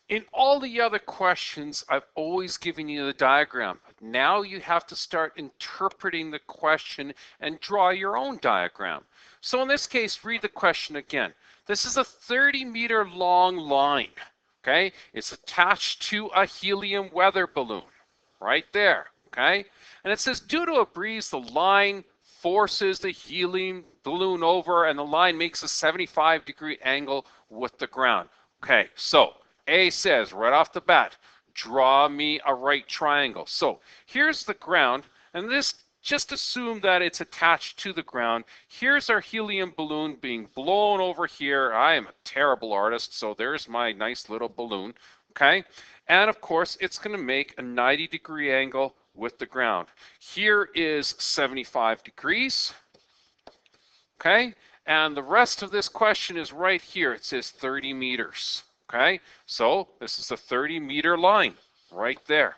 In all the other questions, I've always given you the diagram. Now you have to start interpreting the question and draw your own diagram. So in this case, read the question again. This is a 30-meter long line, okay? It's attached to a helium weather balloon, right there, okay? And it says, due to a breeze, the line forces the helium balloon over and the line makes a 75-degree angle with the ground. Okay, so A says right off the bat, draw me a right triangle. So here's the ground, and this, just assume that it's attached to the ground. Here's our helium balloon being blown over here. I am a terrible artist, so there's my nice little balloon, okay? And of course, it's going to make a 90-degree angle with the ground. Here is 75 degrees, okay? And the rest of this question is right here. It says 30 meters, okay? So this is a 30-meter line right there.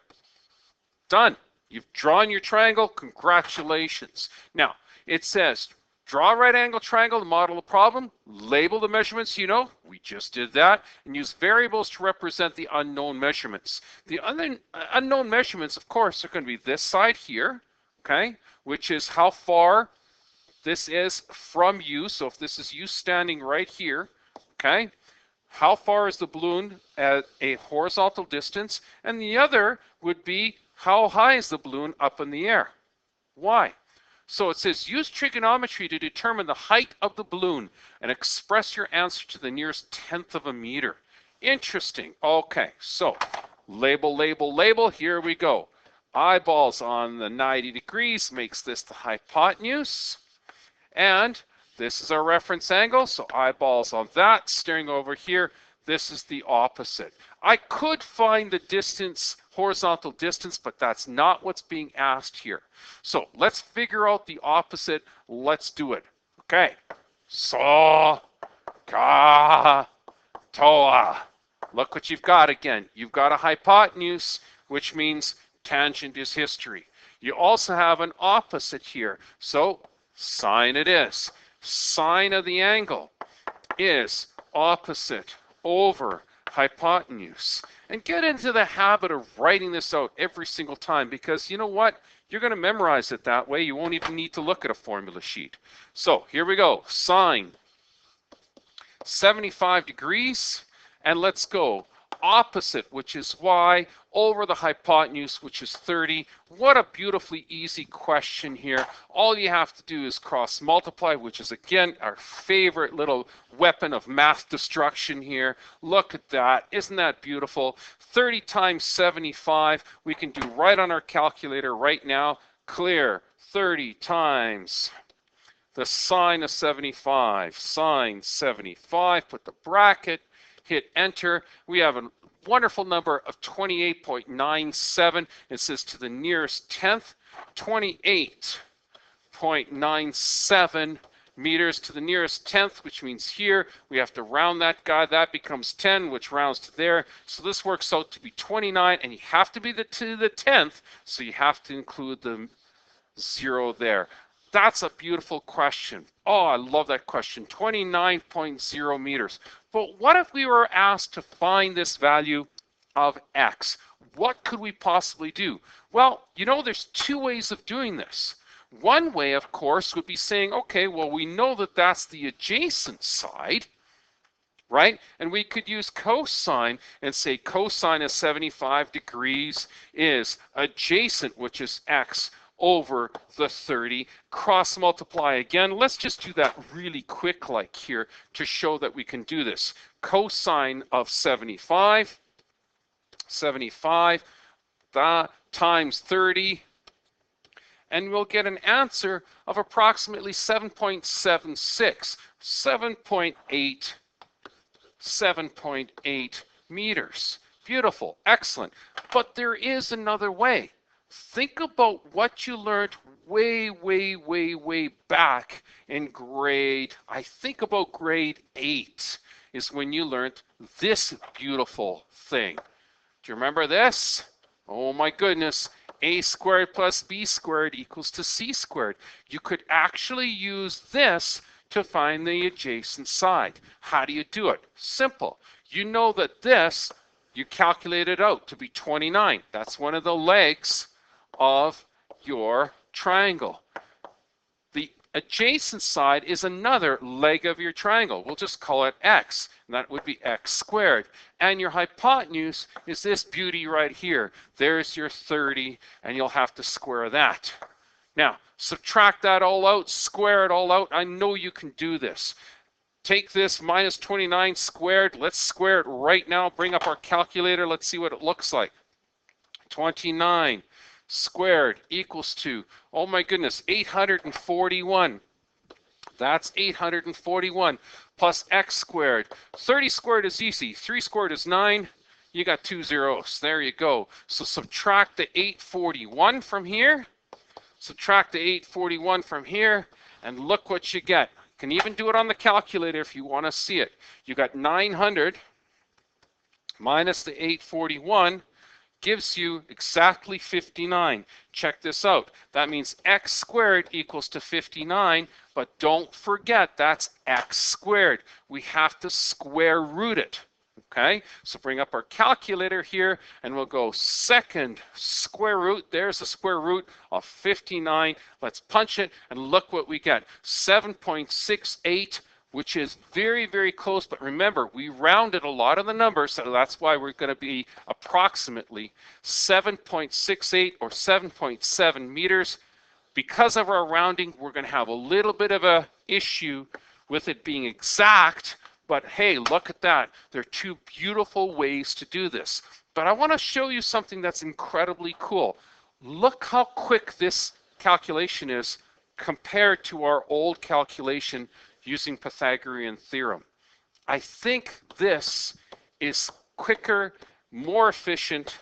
Done. You've drawn your triangle. Congratulations. Now, it says, draw a right angle triangle to model the problem, label the measurements you know, we just did that, and use variables to represent the unknown measurements. The unknown measurements, of course, are going to be this side here, okay, which is how far this is from you. So if this is you standing right here, okay, how far is the balloon at a horizontal distance? And the other would be, how high is the balloon up in the air? Why? So it says, use trigonometry to determine the height of the balloon and express your answer to the nearest tenth of a meter. Interesting. Okay, so label, label, label. Here we go. Eyeballs on the 90 degrees makes this the hypotenuse. And this is our reference angle. So eyeballs on that. Staring over here, this is the opposite. I could find the distance, horizontal distance, but that's not what's being asked here. So let's figure out the opposite. Let's do it. Okay. So, ka, toa. Look what you've got again. You've got a hypotenuse, which means tangent is history. You also have an opposite here. So sine it is. Sine of the angle is opposite over hypotenuse. And get into the habit of writing this out every single time, because you know what? You're going to memorize it that way. You won't even need to look at a formula sheet. So here we go. Sine 75 degrees. And let's go. Opposite, which is y, over the hypotenuse, which is 30. What a beautifully easy question here. All you have to do is cross multiply, which is again our favorite little weapon of math destruction here. Look at that. Isn't that beautiful? 30 times 75 we can do right on our calculator right now. Clear. 30 times the sine of 75. Sine 75. Put the bracket. Hit enter. We have a wonderful number of 28.97. It says to the nearest tenth, 28.97 meters to the nearest tenth, which means here we have to round that guy. That becomes 10, which rounds to there. So this works out to be 29, and you have to be to the tenth, so you have to include the 0 there. That's a beautiful question. Oh, I love that question. 29.0 meters. But what if we were asked to find this value of x? What could we possibly do? Well, you know, there's two ways of doing this. One way, of course, would be saying, okay, well, we know that that's the adjacent side, right? And we could use cosine and say cosine of 75 degrees is adjacent, which is x, over the 30, cross multiply again. Let's just do that really quick like here to show that we can do this. Cosine of 75 that times 30, and we'll get an answer of approximately 7.76, 7.8 meters. Beautiful, excellent. But there is another way. Think about what you learned way, way, way, way back in grade, I think about grade 8 is when you learned this beautiful thing. Do you remember this? Oh my goodness. A squared plus B squared equals to C squared. You could actually use this to find the adjacent side. How do you do it? Simple. You know that this, You calculate it out to be 29. That's one of the legs of your triangle. The adjacent side is another leg of your triangle. We'll just call it x, and that would be x squared. And your hypotenuse is this beauty right here. There's your 30, and you'll have to square that. Now, subtract that all out, square it all out. I know you can do this. Take this minus 29 squared. Let's square it right now. Bring up our calculator. Let's see what it looks like. 29 squared equals to, oh my goodness, 841. That's 841 plus x squared. 30 squared is easy. 3 squared is 9. You got 2 zeros. There you go. So subtract the 841 from here. Subtract the 841 from here, and look what you get. You can even do it on the calculator if you want to see it. You got 900 minus the 841 gives you exactly 59. Check this out. That means x squared equals to 59, but don't forget that's x squared. We have to square root it. Okay, so bring up our calculator here, and we'll go second square root. There's the square root of 59. Let's punch it, and look what we get. 7.68, which is very, very close. But remember, we rounded a lot of the numbers, so that's why we're going to be approximately 7.68 or 7.7 meters. Because of our rounding, we're going to have a little bit of an issue with it being exact. But hey, look at that. There are two beautiful ways to do this. But I want to show you something that's incredibly cool. Look how quick this calculation is compared to our old calculation using Pythagorean theorem. I think this is quicker, more efficient,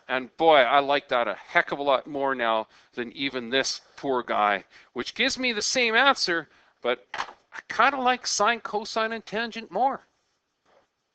and boy, I like that a heck of a lot more now than even this poor guy, which gives me the same answer, but I kind of like sine, cosine, and tangent more.